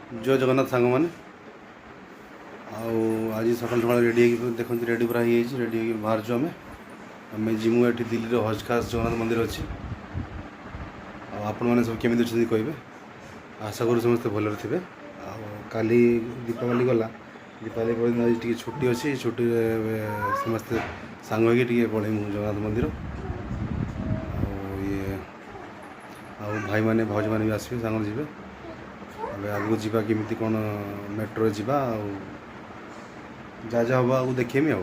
जय जगन्नाथ सांग मैंने आज सकाल सकाल रेडी देखते रेडी पूरा हो रेडी हो बाहर आम आम जिमु ये दिल्ली हज खास जगन्नाथ मंदिर अच्छी आपण मैंने सब केमी अच्छे कहे आशा करूँ समस्ते भल थे काली दीपावली गला दीपावली पर आज टी छुट्टी अच्छी छुट्टी समस्ते सांग हो पलैमु जगन्नाथ मंदिर ये भाई मैंने भाज मैंने भी आसवे सांग जी आगू जावा केमी कौन मेट्रो जावा जा जा हम आगे देखेमी आ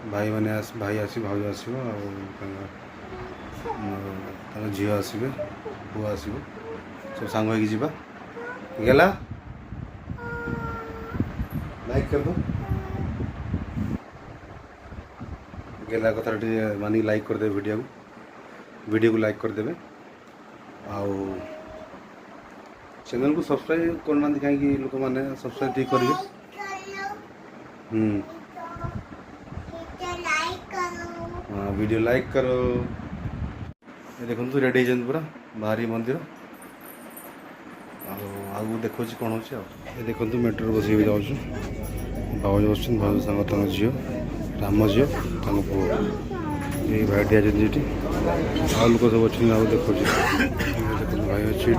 भाई मैंने भाई आस भाज आसो झी आसवे पु आसो सब सांग होगा गला लाइक कर दो गला कथा मानी लाइक करदे वीडियो को लाइक करदे आउ चैनल को सब्सक्राइब करना कहीं लोक मैंने सब्सक्राइब ठीक करेंगे हाँ वीडियो लाइक करो ये देखो तो रेडी हो पूरा बाहरी मंदिर आगू देखो कौन हो ये देखो मेट्रो बस भी जाऊँ भाज बस भाज सांग झील राम झील पु ये भाई दिखाई आ लोक सब अच्छे आगे देखो भाई अच्छे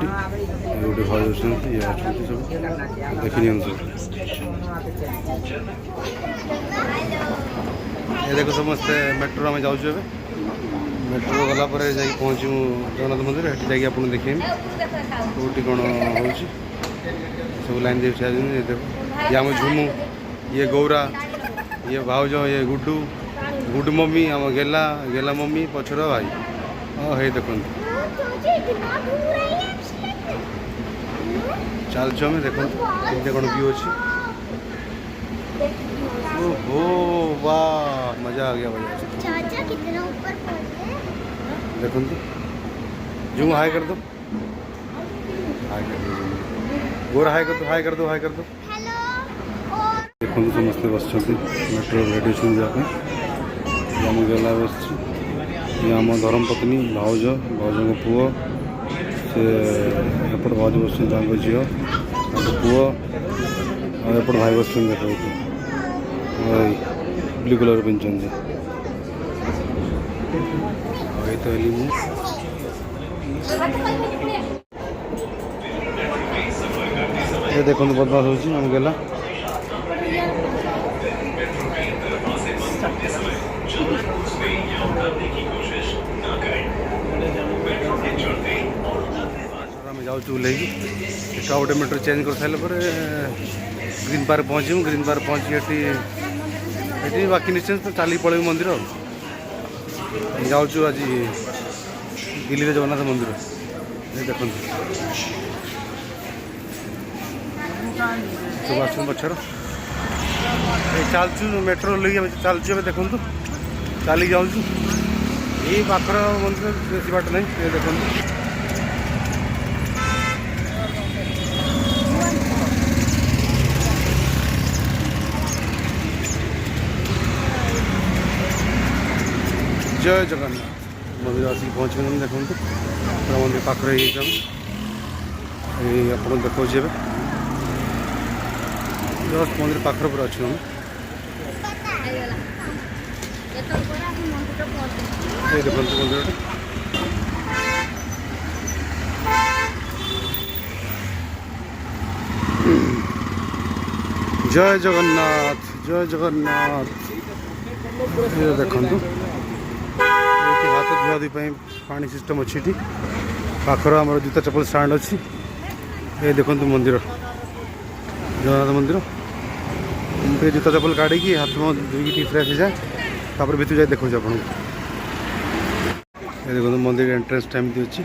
गोटे भाई अच्छे ये अच्छे सब देखी सब ये देखो समस्ते मेट्रो आम जाऊँ मेट्रो गलापर जा पहुँचू जगन्नाथ मंदिर ये आप देखे कौटी कौन हो सब लाइन दे देखो ये आम झुमू ये गौरा ये भाउज ये गुड्डू गुड्डू मम्मी आम गेला गेला मम्मी पछर भाई हे देखो चल छो में देखो कितने कौन व्यू अच्छी ओहो वाह मजा आ गया भैया कितना ऊपर देखो जूम हाई कर दो हाई कर दो गोरा हाई कर दो हाई कर दो हाई कर दो देखो समस्ते बस मेट्रो रेडी जावाई आम गला बस ये आम धर्मपत्नी भाउज भाउज पुओ से एपट भाउज बस झी पुओ एपट भाई बस देख ब्लू कलर पिंधे तो ये देखो बदमाश हो गला जाऊँ लेकिन गोटे मीटर चेंज कर सारे ग्रीन पार्क पहुँचू ग्रीन पार्क पहुँची ये बाकी निश्चय तो चल पलू मंदिर जाऊँ आज दिल्ली जगन्नाथ मंदिर ये देखो सब आस पचर चलचु मेट्रो लेकिन चलचु देखो चल जाऊँ ये पाखर मंदिर बेसी बाट नहीं ये देखो जय जगन्नाथ मंदिर आसिक पहुँच गए देखो पूरा मंदिर पाखे आप देखा जस्ट मंदिर पाखे पूरा अच्छे ये देखो मंदिर जय जगन्नाथ जय जगन्नाथ ये देखो हाथ धुआधुई पानी सिस्टम अच्छी पाखर आम जूता चप्पल स्टाण्ड अच्छी ये देखो मंदिर जगन्नाथ मंदिर जूता चप्पल काढ़ी हाथ धोई फ्रेश हो जाए तापर भीतर जाए देखो आप ये देखो मंदिर एंट्रेंस टाइम अच्छी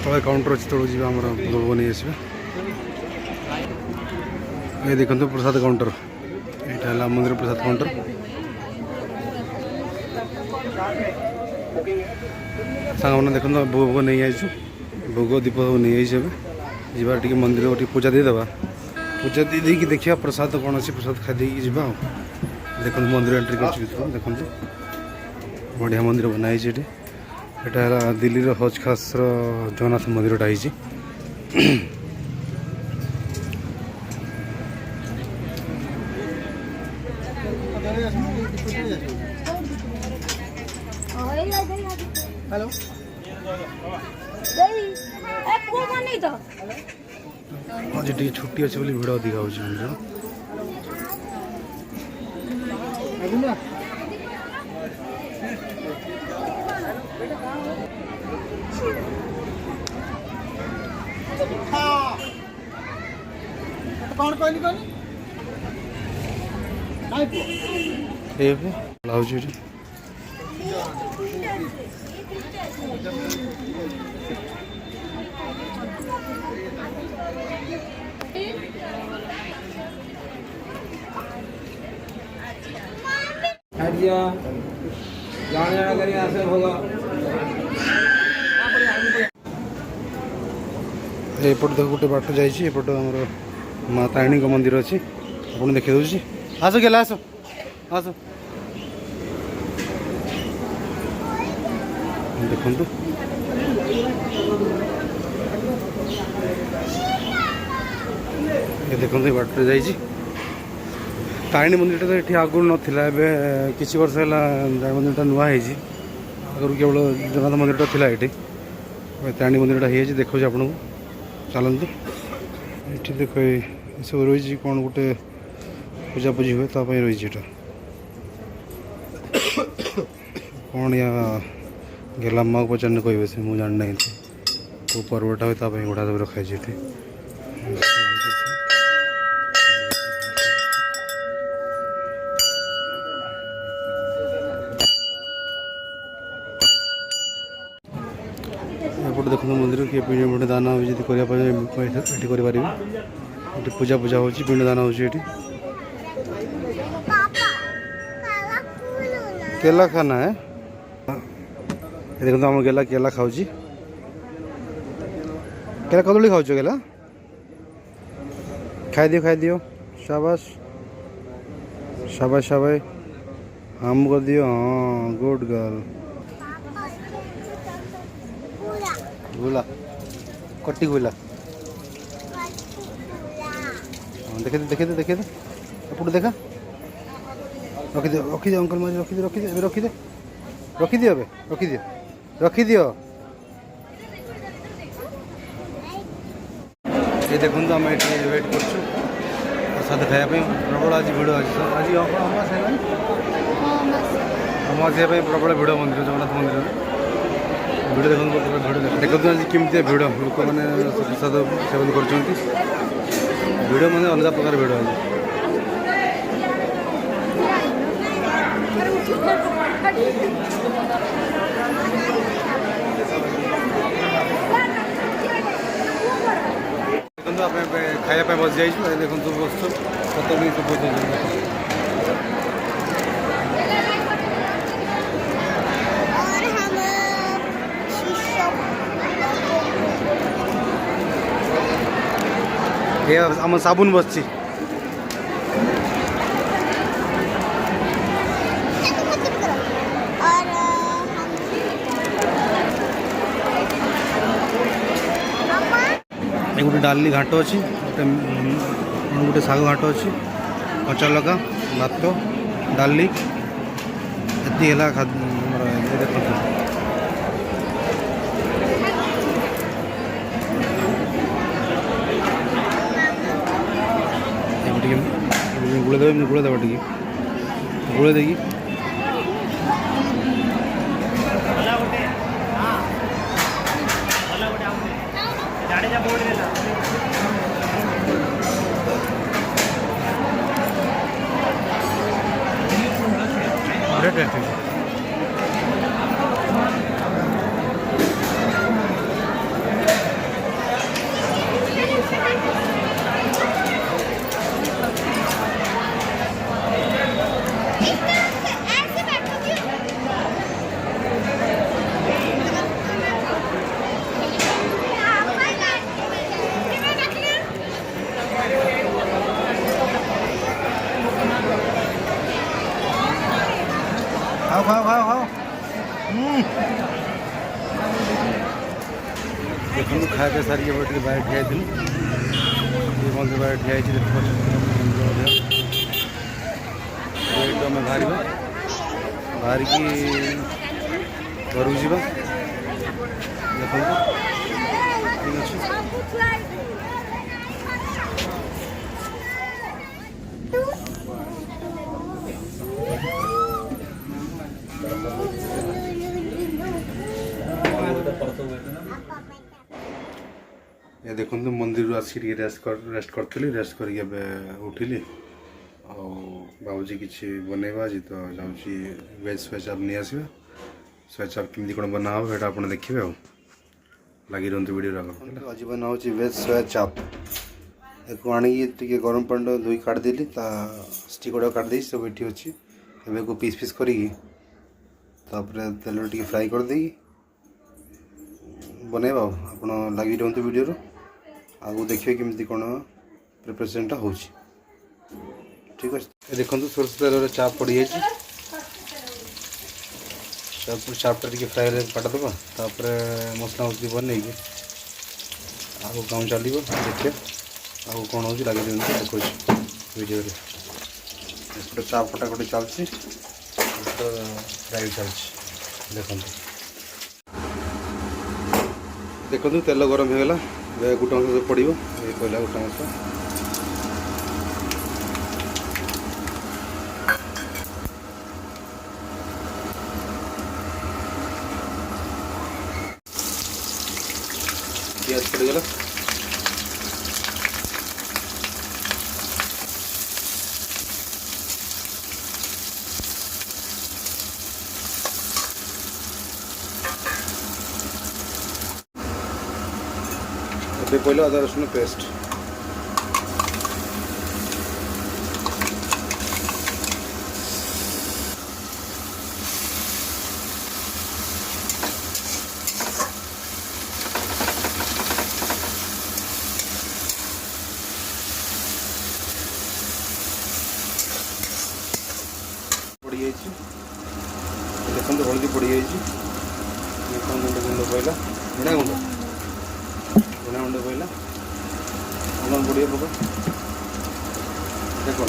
तले काउंटर अच्छी तौर जी आम भोग नहीं आसवे ये देखो प्रसाद काउंटर यहाँ मंदिर प्रसाद काउंटर सांग मैंने देखो भोग भोग नहीं आई भोग दीप नहीं आई जीवा टी मंदिर पूजा देदेबा पूजा दे देखिए प्रसाद कौन अच्छे प्रसाद खाई जा देखो मंदिर एंट्री कर देखो बढ़िया मंदिर बनाई एटा है दिल्ली रो हज खास रो जगन्नाथ मंदिरटा है। हेलो आज टी छुट्टी अच्छे बोली भिड़ अधिक हो कौन कहली कहनी एपट देख गोटे बाट जापट आम माँ तारिणी मंदिर अच्छी आपको देखी दूसरी आस गला आस आस देखु देखो बाट जा तारिणी मंदिर तो ये आगुरी नाला किसी वर्ष है मंदिर नुआ है आगुरी केवल जगन्नाथ मंदिर था ये तारिणी मंदिर है देखो आपन को चलतु ये देख सब रही कौन गोटे पूजा पूजी हुए रही कौन या गेला माँ को पचार कहे से मुझे जानना कौ पर्वटा हुए गुड़ा सब रखाई ये एपटे देखो मंदिर किए पिंड दान हो पूजा पूजा हो पिंड दान हो केला खाना है देखो आम गेला केला खाऊ केला कदली खाऊ केला खाई दियो शाबाश शाबाश शाबाश आम कर दियो हाँ गुड गर्ल गुला कट्टी गुला देखे देखे देखे एपटे देखा रखी दे अंकल माँ रखी दे रखी दे रखी दे रखी दियो रखी दियो रखी दियो ये देखो आम ये वेट कर प्रसाद खायापी प्रबल आज भिड़ आज आज अमावास्या प्रबल भिड़ मंदिर जगन्नाथ मंदिर भिड़ देखो देखो आज केमती भिड़ लोक मैंने प्रसाद सेवन कर भिड़ मैंने अलग प्रकार भिड़ आज खाया बस जाइए देखो बस ये आम साबुन बस गोटे डाली घाट अच्छी गोटे शाग घाट अच्छी कचा लगा भात डाली ये देख गुड़ देवे गुड़ देवा टी गुड़ देगी ଦେଖନ୍ତୁ ଖାଇବା ସାରିକି ଏବେ ଟିକେ ବାହାରେ ଠିଆ ହେଇଥିଲି ଟିକେ ମନ୍ଦିର ବାହାରେ ଠିଆ ହେଇଛି ଦେଖିପାରୁଛନ୍ତି ଏଇଠୁ ଆମେ ବାହାରିବା ବାହାରିକି ଘରକୁ ଯିବା ଦେଖନ୍ତୁ ଠିକ୍ ଅଛି। ये देखो मंदिर आसिक रेस्ट करी रेस्ट करके उठिली बाबूजी किसी बनवा आज तो जाऊँगी वेज स्वेचअप नहीं आसवा स्वेचअप केमती कौन बना हो आप देखिए लगी रुहतु वीडियो आज बना वेज स्वेचअप एक आनिकी गरम पानी धोई काटिदेली स्टिक गुड़ा काटिदे सब ये अच्छी एवं को पीस पीस करी तेल टे फ्राए कर दे बनवा आप लगी रुहतु वीडियो आगू देखिए केमती कौन प्रिपरेशनटा हो ठीक अच्छे देखो सोरष तेल चाप पड़ जाए चापटा टी फ्राए काटिदेव तापर मसला मसली बन आगू काम चलो देखिए आगू कौन हो लगे देखो वीडियो एपटे चाप कटाकटी चलती फ्राए चलती देखो तेल गरम होगा गोटा मसला पड़ो ये कहला गोटा मसला प्याज पड़गला पहले अदा रसुण पेस्ट पड़ जाए देखो हल्दी पड़ जाए गुंड गुंड पहला धनिया गुंड धनिया गुंड पहला अलग पड़े पका देखो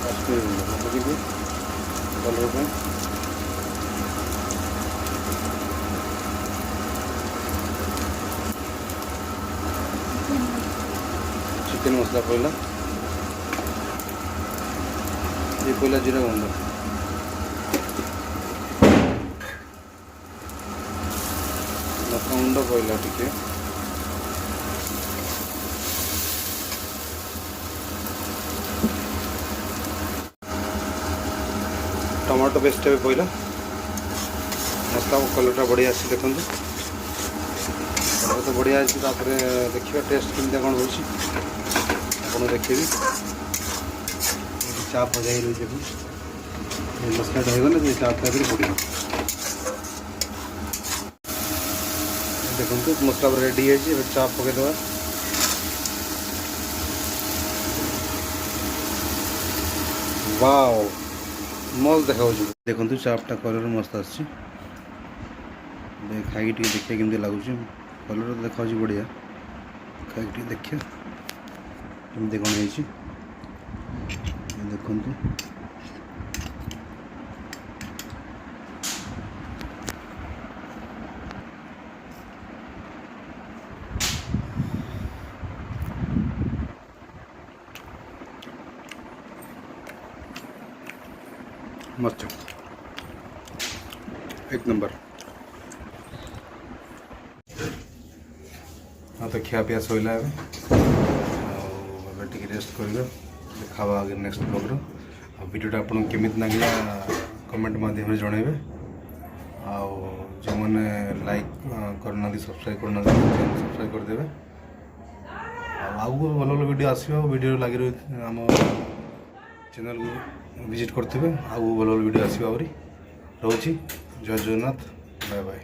कश्मीरी गुंड पकड़ कलर पे चिकन मसला पहला ये पहला जीरा गुंड लଙ୍କା गुंड पहला टिके टमाटो पेस्ट पहला मसला कलरटा बढ़िया आसी देखो कलर तो बढ़िया अच्छी देखिए टेस्ट केमती कौन हो देखिए चाप बजाई रही देखो मसलाटा होगा ना चाप टाइप पड़ो देखो मसला रेडी है चाप पकईदे वाओ मल देखा देखो चापटा कलर मस्त आसी खाई देखिए केमती लगुच कलर देखा बढ़िया खाई देखिए केमती कौन है देखु मस्त एक नंबर। हाँ तो खिया पिया सोला टे रेस्ट कर खावा आगे नेक्स्ट ब्लॉग वीडियोटा आपको केमी लगे कमेंट माध्यम जनइबे जो मैंने लाइक करना सब्सक्राइब करना चैनल सब्सक्राइब करदे आगू भल भल वीडियो आसो वीडियो लगी रही आम चैनल को विजिट करते आगू भल भल वीडियो आसो रोची जय जगन्नाथ बाय बाय।